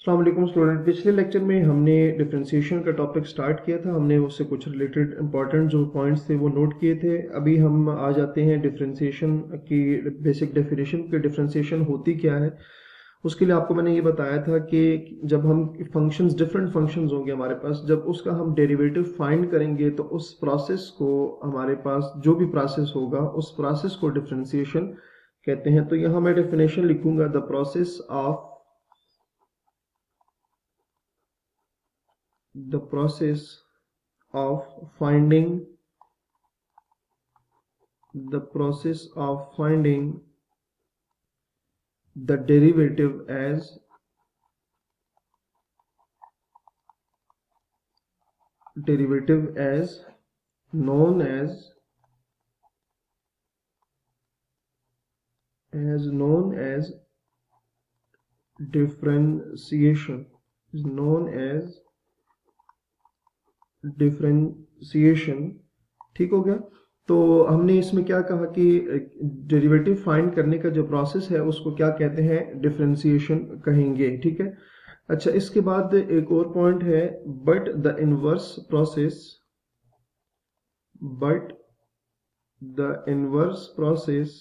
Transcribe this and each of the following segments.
अस्सलाम वालेकुम स्टूडेंट। पिछले लेक्चर में हमने डिफरेंशिएशन का टॉपिक स्टार्ट किया था। हमने उससे कुछ रिलेटेड इंपॉर्टेंट जो पॉइंट्स थे वो नोट किए थे। अभी हम आ जाते हैं डिफरेंशिएशन की बेसिक डेफिनेशन कि डिफरेंशिएशन होती क्या है। उसके लिए आपको मैंने ये बताया था कि जब हम फंक्शंस डिफरेंट फंक्शंस होंगे हमारे पास, जब उसका हम डेरिवेटिव फाइंड करेंगे तो उस प्रोसेस को, हमारे पास जो भी प्रोसेस होगा उस प्रोसेस को डिफरेंशिएशन कहते हैं। तो यहाँ मैं डेफिनेशन लिखूंगा, the process of the process of finding the process of finding the derivative as known as differentiation, is known as differentiation। ठीक हो गया। तो हमने इसमें क्या कहा कि डेरिवेटिव फाइंड करने का जो प्रोसेस है उसको क्या कहते हैं, डिफरेंशिएशन कहेंगे। ठीक है। अच्छा, इसके बाद एक और पॉइंट है, but the inverse process but the inverse process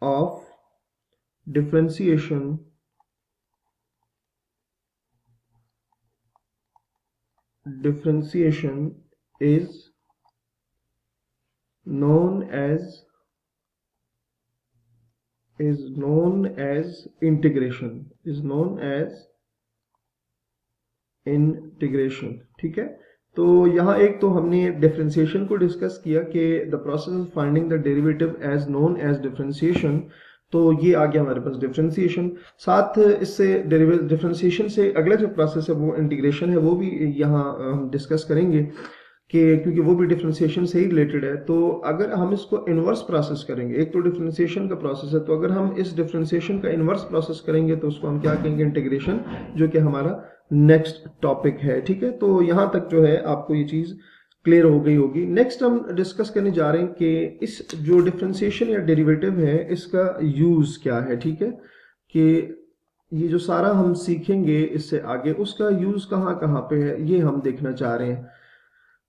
of differentiation is known as integration. ठीक है। तो यहाँ एक तो हमने डिफरेंशिएशन को डिस्कस किया कि the process of finding the derivative as known as differentiation. तो ये आ गया हमारे पास डिफरेंशिएशन। साथ इससे डिफरेंशिएशन से अगला जो प्रोसेस है वो इंटीग्रेशन है, वो भी यहाँ हम डिस्कस करेंगे कि क्योंकि वो भी डिफरेंशिएशन से ही रिलेटेड है। तो अगर हम इसको इनवर्स प्रोसेस करेंगे, एक तो डिफरेंशिएशन का प्रोसेस है, तो अगर हम इस डिफरेंशिएशन का इनवर्स प्रोसेस करेंगे तो उसको हम क्या कहेंगे, इंटीग्रेशन, जो कि हमारा नेक्स्ट टॉपिक है। ठीक है। तो यहां तक जो है आपको ये चीज क्लियर हो गई होगी। नेक्स्ट हम डिस्कस करने जा रहे हैं कि इस जो डिफरेंशिएशन या डेरिवेटिव है इसका यूज क्या है। ठीक है। कि ये जो सारा हम सीखेंगे इससे आगे, उसका यूज कहाँ कहाँ पे है ये हम देखना चाह रहे हैं।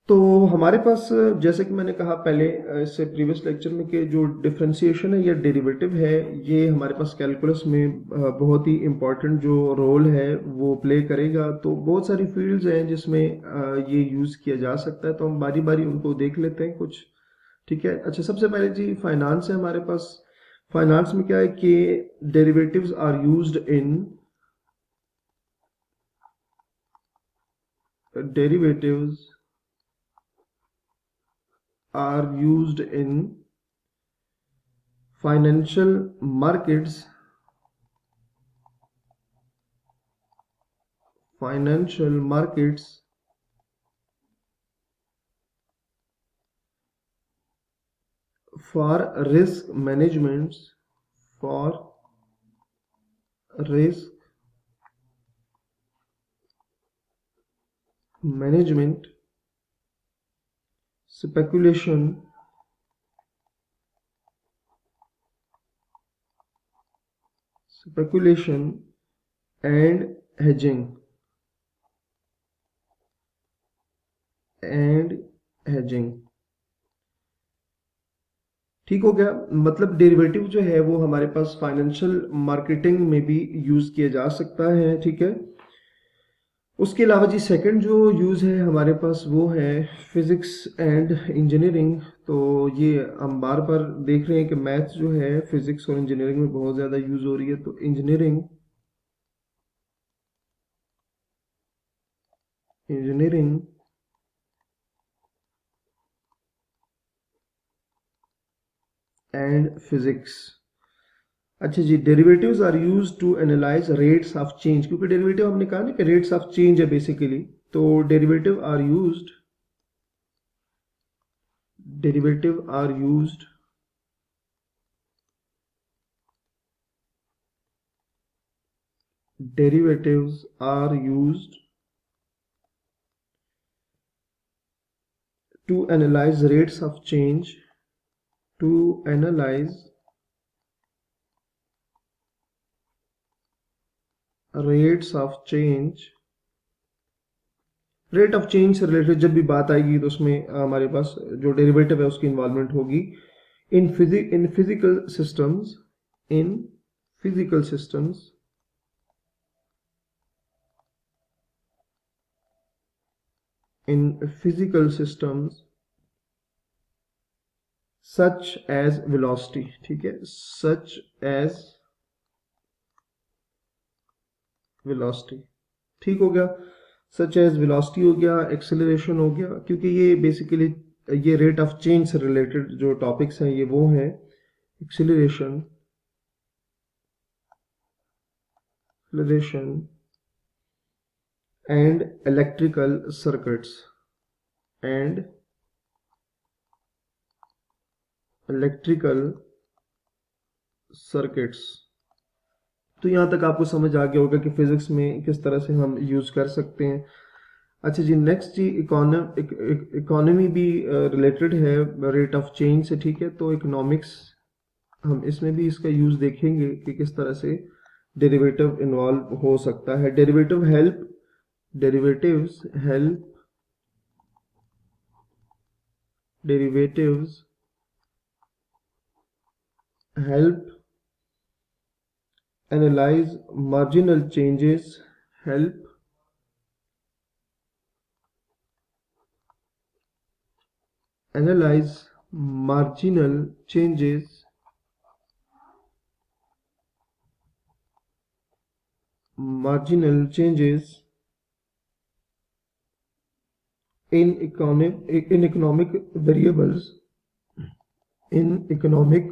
तो हमारे पास, जैसे कि मैंने कहा पहले इससे प्रीवियस लेक्चर में, कि जो डिफरेंशिएशन है या डेरिवेटिव है, ये हमारे पास कैलकुलस में बहुत ही इम्पोर्टेंट जो रोल है वो प्ले करेगा। तो बहुत सारी फील्ड्स हैं जिसमें ये यूज़ किया जा सकता है, तो हम बारी बारी उनको देख लेते हैं कुछ। ठीक है। अच्छा, सबसे पहले जी फाइनेंस है हमारे पास। फाइनेंस में क्या है कि derivatives are used in derivatives are used in financial markets for risk management, for risk management, speculation and hedging ठीक हो गया। मतलब डेरिवेटिव जो है वो हमारे पास फाइनेंशियल मार्केटिंग में भी यूज किया जा सकता है। ठीक है। उसके अलावा जी सेकंड जो यूज़ है हमारे पास वो है फिजिक्स एंड इंजीनियरिंग। तो ये हम बार बार देख रहे हैं कि मैथ्स जो है फिजिक्स और इंजीनियरिंग में बहुत ज़्यादा यूज़ हो रही है। तो इंजीनियरिंग एंड फिजिक्स। अच्छा जी, derivatives are use to analyse rates of change, क्योंकि डेरिवेटिव हमने कहा ना कि रेट्स ऑफ चेंज है बेसिकली। तो derivative are used derivatives are used to analyze rates of change to analyze rates of change। Rate of change से related जब भी बात आएगी तो उसमें हमारे पास जो डेरिवेटिव है उसकी इन्वॉल्वमेंट होगी in physical systems, in physical systems in physical systems such as velocity। ठीक है, such as velocity, ठीक हो गया। such as velocity हो गया, acceleration हो गया, क्योंकि ये बेसिकली ये रेट ऑफ चेंज से रिलेटेड जो टॉपिक्स हैं ये वो हैं acceleration and electrical circuits and electrical circuits। तो यहाँ तक आपको समझ आ गया होगा कि फिजिक्स में किस तरह से हम यूज कर सकते हैं। अच्छा जी, नेक्स्ट जी इकोनॉमी भी रिलेटेड है रेट ऑफ चेंज से। ठीक है, तो इकोनॉमिक्स हम इसमें भी इसका यूज देखेंगे कि किस तरह से डेरिवेटिव इन्वॉल्व हो सकता है। derivatives help analyze marginal changes, marginal changes in economic variables, in economic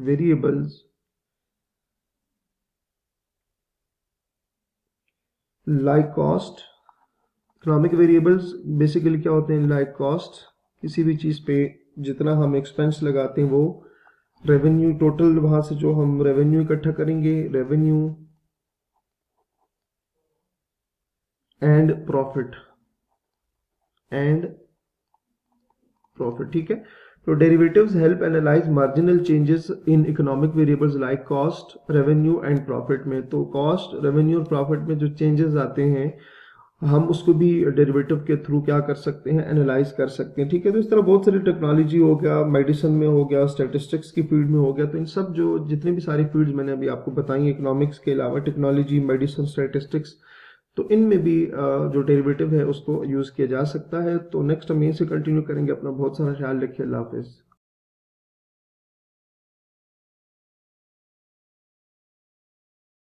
variables like cost। Economic variables basically क्या होते हैं? लाइक कॉस्ट, किसी भी चीज़ पे जितना हम एक्सपेंस लगाते हैं वो रेवेन्यू, टोटल वहां से जो हम रेवेन्यू इकट्ठा करेंगे, रेवेन्यू एंड प्रॉफिट ठीक है। तो derivatives help analyse marginal changes in economic variables like cost, revenue and profit में। तो कॉस्ट, रेवेन्यू और प्रॉफिट में जो चेंजेस आते हैं हम उसको भी डेरिवेटिव के थ्रू क्या कर सकते हैं? एनालाइज कर सकते हैं। ठीक है, तो इस तरह बहुत सारी टेक्नोलॉजी हो गया, मेडिसिन में हो गया, स्टैटिस्टिक्स की फील्ड में हो गया। तो इन सब जो जितने भी सारी फील्ड्स मैंने अभी आपको बताई इकोनॉमिक्स के अलावा, टेक्नोलॉजी, मेडिसिन, स्टैटिस्टिक्स, तो इनमें भी जो डेरिवेटिव है उसको यूज किया जा सकता है। तो नेक्स्ट हम यहीं से कंटिन्यू करेंगे। अपना बहुत सारा ख्याल रखिए। अल्लाह हाफिज।